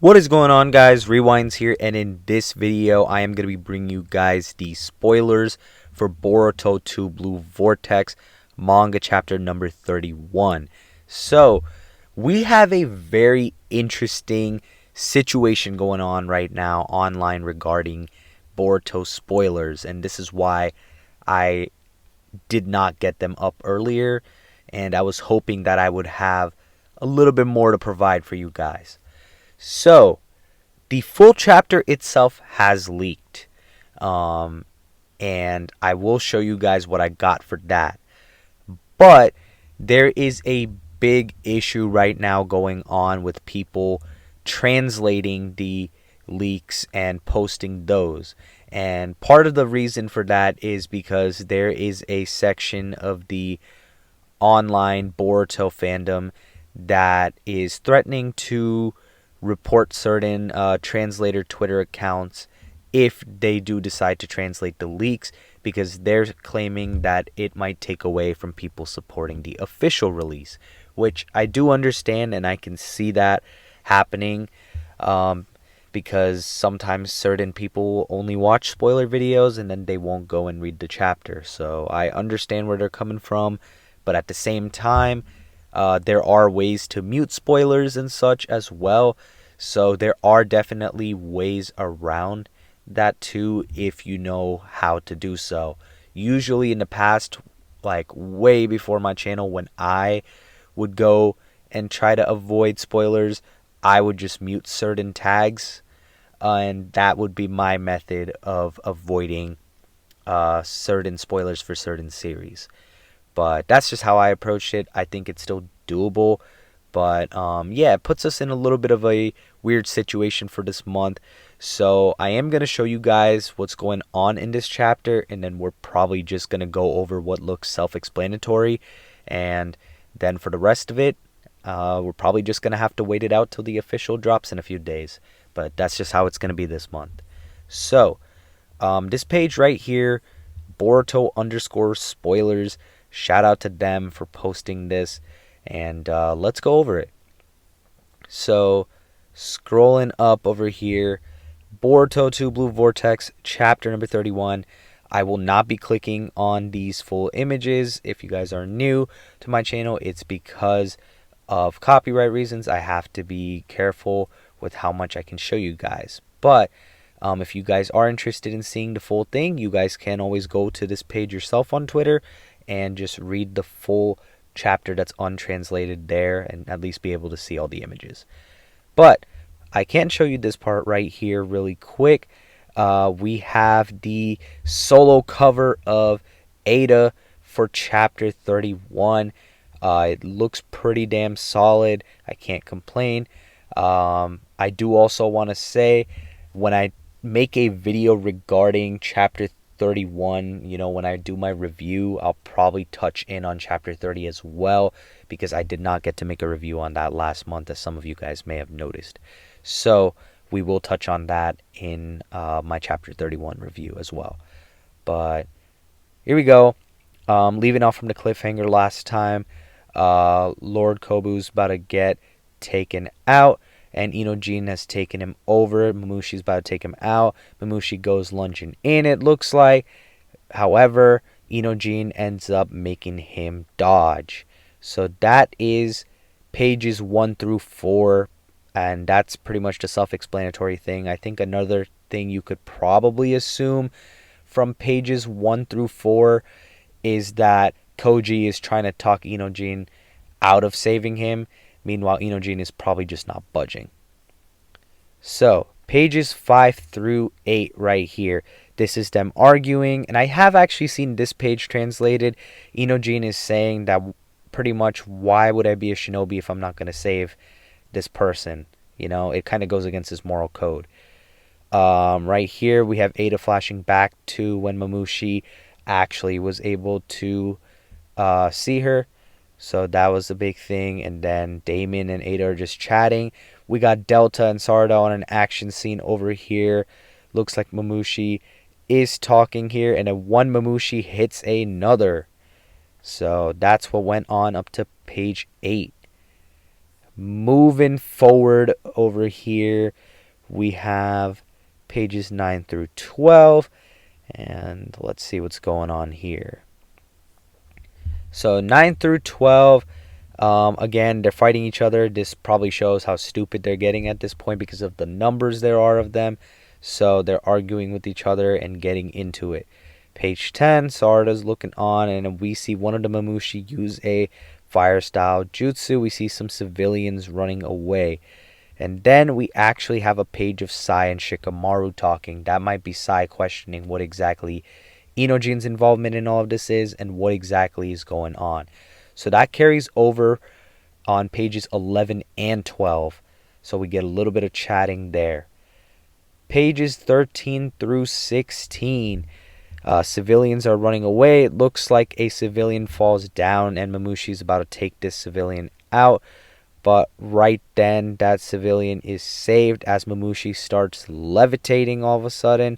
What is going on, guys? Rewinds here, and in this video I am going to be bringing you guys the spoilers for Boruto 2 Blue Vortex manga chapter number 31. So we have a very interesting situation going on right now online regarding Boruto spoilers, and this is why I did not get them up earlier, and I was hoping that I would have a little bit more to provide for you guys. So, the full chapter itself has leaked. And I will show you guys what I got for that. But there is a big issue right now going on with people translating the leaks and posting those. And part of the reason for that is because there is a section of the online Boruto fandom that is threatening to report certain translator Twitter accounts if they do decide to translate the leaks, because they're claiming that it might take away from people supporting the official release, which I do understand and I can see that happening, because sometimes certain people only watch spoiler videos and then they won't go and read the chapter. So I understand where they're coming from, but at the same time, there are ways to mute spoilers and such as well. So there are definitely ways around that too, if you know how to do so. Usually in the past, like way before my channel, when I would go and try to avoid spoilers, I would just mute certain tags, and that would be my method of avoiding certain spoilers for certain series. But that's just how I approached it. I think it's still doable. But yeah, it puts us in a little bit of a weird situation for this month. So I am going to show you guys what's going on in this chapter, and then we're probably just going to go over what looks self-explanatory. And then for the rest of it, we're probably just going to have to wait it out till the official drops in a few days. But that's just how it's going to be this month. So this page right here, Boruto_spoilers. Shout out to them for posting this, and let's go over it. So, scrolling up over here, Boruto 2 Blue Vortex, chapter number 31. I will not be clicking on these full images. If you guys are new to my channel, it's because of copyright reasons. I have to be careful with how much I can show you guys. But if you guys are interested in seeing the full thing, you guys can always go to this page yourself on Twitter and just read the full chapter that's untranslated there, and at least be able to see all the images. But I can show you this part right here really quick. We have the solo cover of Ada for chapter 31. It looks pretty damn solid. I can't complain. I do also want to say, when I make a video regarding chapter 31, when I do my review, I'll probably touch in on chapter 30 as well, because I did not get to make a review on that last month, as some of you guys may have noticed. So we will touch on that in my chapter 31 review as well. But here we go. Leaving off from the cliffhanger last time, Lord Kobu's about to get taken out, and Inojin has taken him over. Mamushi's about to take him out. Mamushi goes lunging in, it looks like. However, Inojin ends up making him dodge. So that is pages 1 through 4, and that's pretty much the self-explanatory thing. I think another thing you could probably assume from pages 1 through 4 is that Koji is trying to talk Inojin out of saving him. Meanwhile, Inojin is probably just not budging. So, pages 5 through 8 right here. This is them arguing, and I have actually seen this page translated. Inojin is saying that pretty much, why would I be a shinobi if I'm not going to save this person? It kind of goes against his moral code. Right here, we have Ada flashing back to when Mamushi actually was able to see her. So that was the big thing. And then Damon and Ada are just chatting. We got Delta and Sarada on an action scene over here. Looks like Mamushi is talking here, and then one Mamushi hits another. So that's what went on up to page 8. Moving forward over here, we have pages 9 through 12. And let's see what's going on here. So 9 through 12, again, they're fighting each other. This probably shows how stupid they're getting at this point because of the numbers there are of them. So they're arguing with each other and getting into it. Page 10, Sarada's looking on, and we see one of the Mamushi use a fire style jutsu. We see some civilians running away. And then we actually have a page of Sai and Shikamaru talking. That might be Sai questioning what exactly Inojin's involvement in all of this is and what exactly is going on. So that carries over on pages 11 and 12. So we get a little bit of chatting there. Pages 13 through 16. Civilians are running away. It looks like a civilian falls down and Mamushi's about to take this civilian out. But right then, that civilian is saved as Mamushi starts levitating all of a sudden.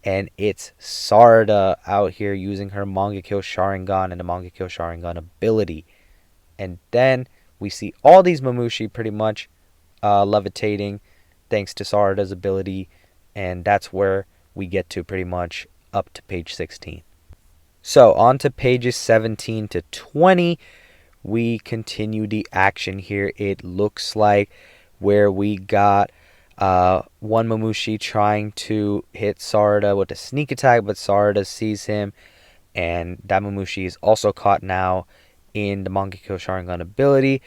And it's Sarada out here using her Mangekyo Sharingan and the Mangekyo Sharingan ability. And then we see all these Mamushi pretty much levitating thanks to Sarada's ability. And that's where we get to pretty much up to page 16. So on to pages 17 to 20. We continue the action here. It looks like where we got one Mamushi trying to hit Sarada with a sneak attack, but Sarada sees him, and that Mamushi is also caught now in the Mangekyo Sharingan ability.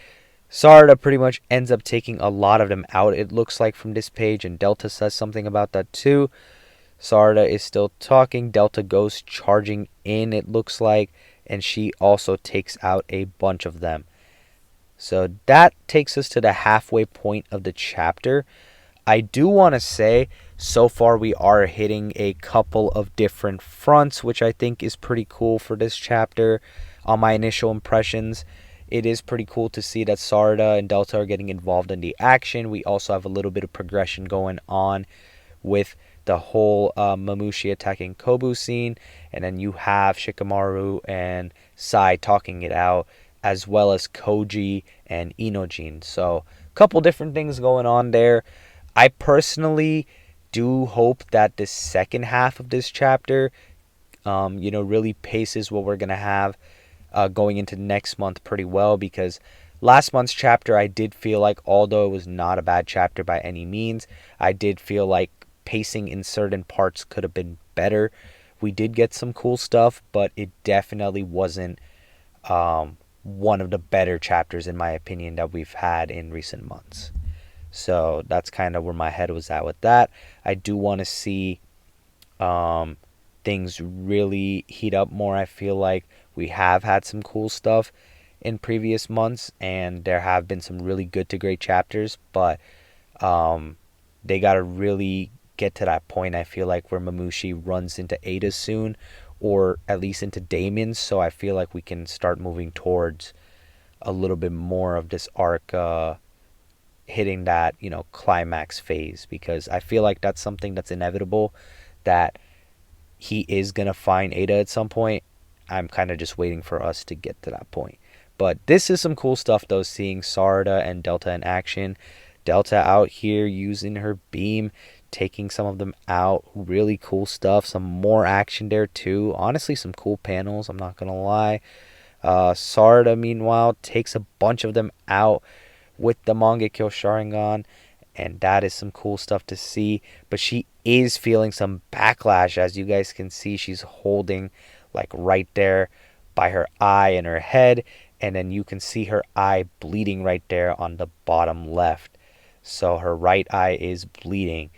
Sarada pretty much ends up taking a lot of them out, it looks like, from this page, and Delta says something about that too. Sarada is still talking. Delta goes charging in, it looks like, and she also takes out a bunch of them. So that takes us to the halfway point of the chapter. I do want to say, so far we are hitting a couple of different fronts, which I think is pretty cool for this chapter. On my initial impressions, it is pretty cool to see that Sarada and Delta are getting involved in the action. We also have a little bit of progression going on with the whole Mamushi attacking Kobu scene, and then you have Shikamaru and Sai talking it out, as well as Koji and Inojin. So a couple different things going on there. I personally do hope that the second half of this chapter really paces what we're gonna have going into next month pretty well, because last month's chapter, I did feel like, although it was not a bad chapter by any means, I did feel like pacing in certain parts could have been better. We did get some cool stuff, but it definitely wasn't one of the better chapters, in my opinion, that we've had in recent months. So that's kind of where my head was at with that. I do want to see things really heat up more. I feel like we have had some cool stuff in previous months, and there have been some really good to great chapters, but they got to really get to that point, I feel like, where Mamushi runs into Ada soon, or at least into Damon's. So I feel like we can start moving towards a little bit more of this arc hitting that, climax phase, because I feel like that's something that's inevitable, that he is going to find Ada at some point. I'm kind of just waiting for us to get to that point. But this is some cool stuff, though, seeing Sarada and Delta in action. Delta out here using her beam, taking some of them out. Really cool stuff. Some more action there, too. Honestly, some cool panels, I'm not going to lie. Sarada, meanwhile, takes a bunch of them out with the Mangekyo Sharingan, and that is some cool stuff to see. But she is feeling some backlash. As you guys can see, she's holding like right there by her eye and her head, and then you can see her eye bleeding right there on the bottom left. So her right eye is bleeding,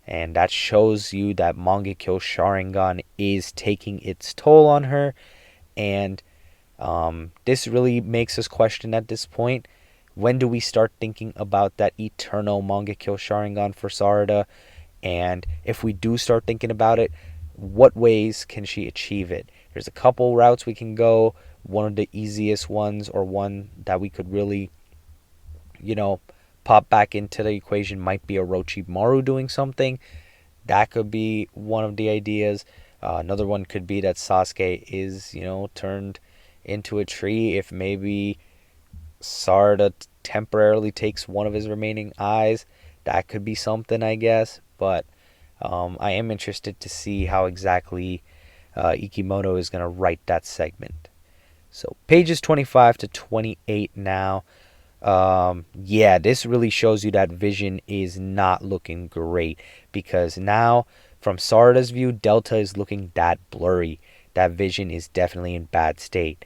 and that shows you that Mangekyo Sharingan is taking its toll on her. And this really makes us question at this point, when do we start thinking about that eternal Mangekyo Sharingan for Sarada? And if we do start thinking about it, what ways can she achieve it? There's a couple routes we can go. One of the easiest ones, or one that we could really, pop back into the equation, might be Orochimaru doing something. That could be one of the ideas. Another one could be that Sasuke is, turned into a tree. If maybe Sarada temporarily takes one of his remaining eyes. That could be something, I guess. But I am interested to see how exactly Ikimoto is going to write that segment. So pages 25 to 28 now. Yeah, this really shows you that Vision is not looking great, because now from Sarada's view, Delta is looking that blurry. That Vision is definitely in bad state.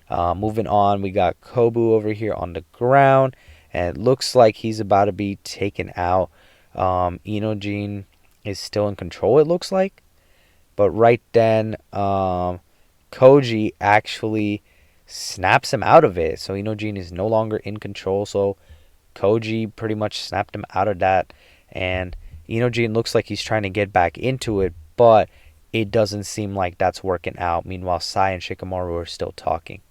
Moving on, we got Kobu over here on the ground, and it looks like he's about to be taken out. Inojin is still in control, it looks like. But right then, Koji actually snaps him out of it. So Inojin is no longer in control. So Koji pretty much snapped him out of that. And Inojin looks like he's trying to get back into it, but it doesn't seem like that's working out. Meanwhile, Sai and Shikamaru are still talking.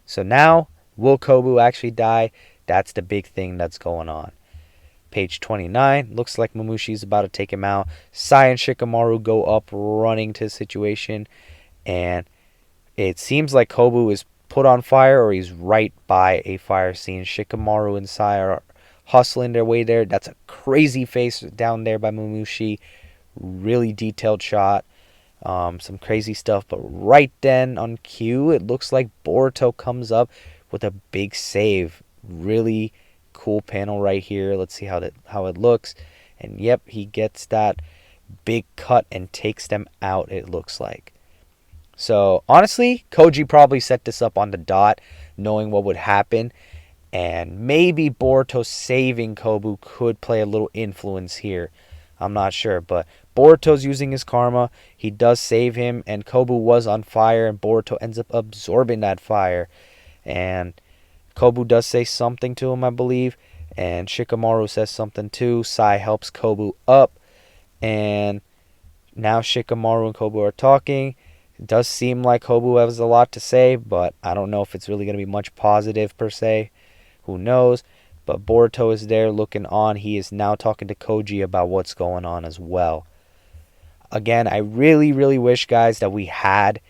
So now, will Kobu actually die? That's the big thing that's going on. Page 29, looks like Mamushi's about to take him out. Sai and Shikamaru go up running to the situation, and it seems like Kobu is put on fire, or he's right by a fire scene. Shikamaru and Sai are hustling their way there. That's a crazy face down there by Mamushi. Really detailed shot. Some crazy stuff. But right then on cue, it looks like Boruto comes up with a big save. Really cool panel right here. Let's see how it looks. And yep, he gets that big cut and takes them out, it looks like. So honestly, Koji probably set this up on the dot, knowing what would happen. And maybe Boruto saving Kobu could play a little influence here. I'm not sure, but Boruto's using his karma. He does save him, and Kobu was on fire, and Boruto ends up absorbing that fire. And Kobu does say something to him, I believe, and Shikamaru says something too. Sai helps Kobu up, and now Shikamaru and Kobu are talking. It does seem like Kobu has a lot to say, but I don't know if it's really going to be much positive per se. Who knows? But Boruto is there looking on. He is now talking to Koji about what's going on as well. Again, I really, really wish, guys, that we had,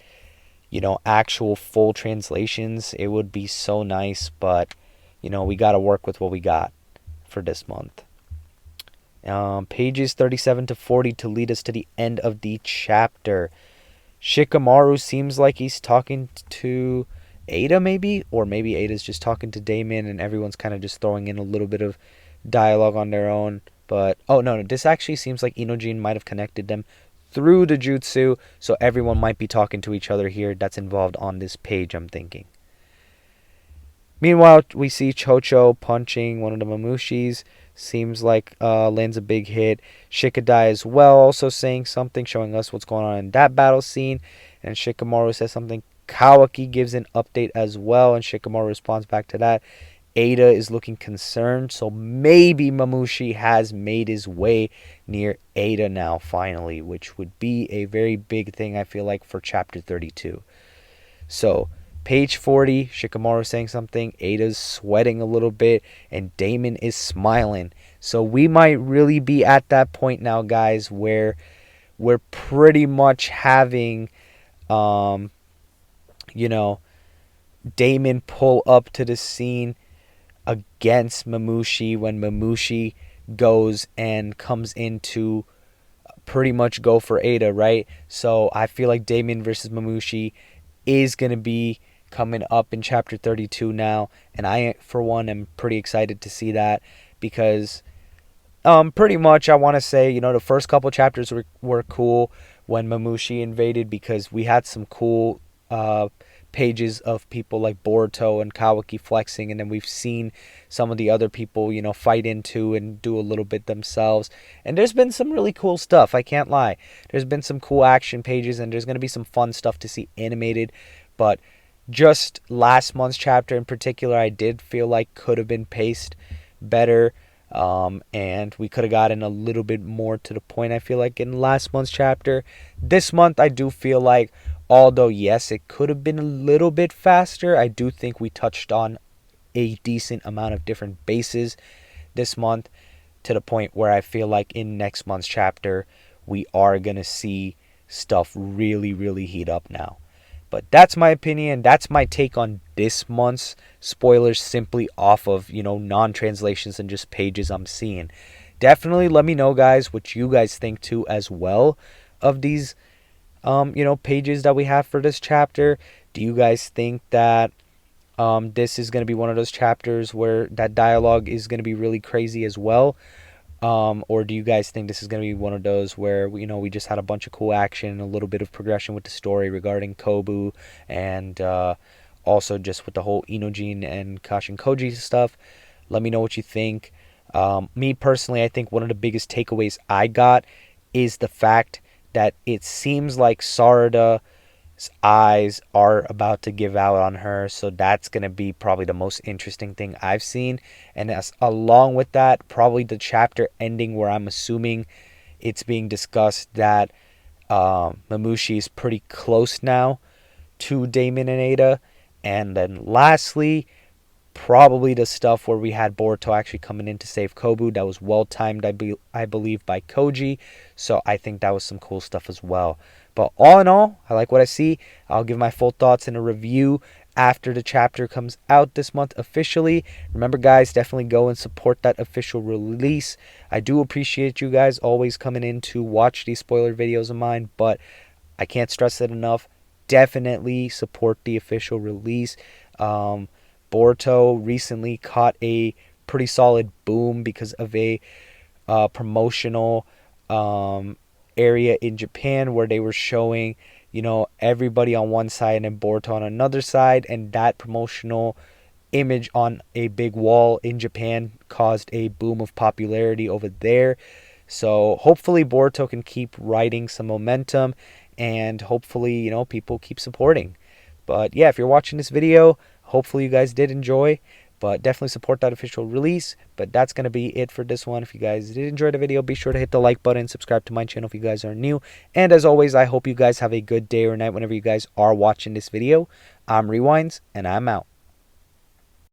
actual full translations. It would be so nice, but, we got to work with what we got for this month. Pages 37 to 40 to lead us to the end of the chapter. Shikamaru seems like he's talking to Ada, maybe? Or maybe Ada's just talking to Damon and everyone's kind of just throwing in a little bit of dialogue on their own. But, oh, no, this actually seems like Inojin might have connected them through the jutsu, so everyone might be talking to each other here that's involved on this page, I'm thinking. Meanwhile, we see Chocho punching one of the Mamushis. Seems like lands a big hit. Shikadai as well, also saying something, showing us what's going on in that battle scene. And Shikamaru says something. Kawaki gives an update as well, and Shikamaru responds back to that. Ada is looking concerned, so maybe Mamushi has made his way near Ada now, finally, which would be a very big thing, I feel like, for Chapter 32. So, page 40, Shikamaru saying something, Ada's sweating a little bit, and Damon is smiling. So we might really be at that point now, guys, where we're pretty much having, Damon pull up to the scene against Mamushi when Mamushi goes and comes in to pretty much go for Ada, right? So I feel like Damon versus Mamushi is going to be coming up in Chapter 32 now, and I, for one, am pretty excited to see that, because pretty much I want to say, the first couple chapters were cool when Mamushi invaded, because we had some cool pages of people like Boruto and Kawaki flexing, and then we've seen some of the other people, fight into and do a little bit themselves, and there's been some really cool stuff, I can't lie. There's been some cool action pages, and there's going to be some fun stuff to see animated, but just last month's chapter in particular, I did feel like could have been paced better, and we could have gotten a little bit more to the point, I feel like, in last month's chapter. This month, I do feel like, although, yes, it could have been a little bit faster, I do think we touched on a decent amount of different bases this month, to the point where I feel like in next month's chapter, we are going to see stuff really, really heat up now. But that's my opinion. That's my take on this month's spoilers, simply off of, non-translations and just pages I'm seeing. Definitely let me know, guys, what you guys think too as well of these pages that we have for this chapter. Do you guys think that this is going to be one of those chapters where that dialogue is going to be really crazy as well? Or do you guys think this is going to be one of those where we just had a bunch of cool action, a little bit of progression with the story regarding Kobu, and also just with the whole Inojin and Kashin Koji stuff? Let me know what you think. Me personally, I think one of the biggest takeaways I got is the fact that it seems like Sarada's eyes are about to give out on her, so that's going to be probably the most interesting thing I've seen. And along with that, probably the chapter ending where I'm assuming it's being discussed that Mamushi is pretty close now to Damon and Ada. And then lastly, probably the stuff where we had Boruto actually coming in to save Kobu. That was well timed, I believe, by Koji. So I think that was some cool stuff as well. But all in all, I like what I see. I'll give my full thoughts in a review after the chapter comes out this month officially. Remember, guys, definitely go and support that official release. I do appreciate you guys always coming in to watch these spoiler videos of mine, but I can't stress it enough. Definitely support the official release. Boruto recently caught a pretty solid boom because of a promotional area in Japan where they were showing, everybody on one side and Boruto on another side, and that promotional image on a big wall in Japan caused a boom of popularity over there. So hopefully Boruto can keep riding some momentum, and hopefully, people keep supporting. But yeah, if you're watching this video, hopefully you guys did enjoy, but definitely support that official release. But that's going to be it for this one. If you guys did enjoy the video, be sure to hit the like button, subscribe to my channel if you guys are new. And as always, I hope you guys have a good day or night whenever you guys are watching this video. I'm Rewinds, and I'm out.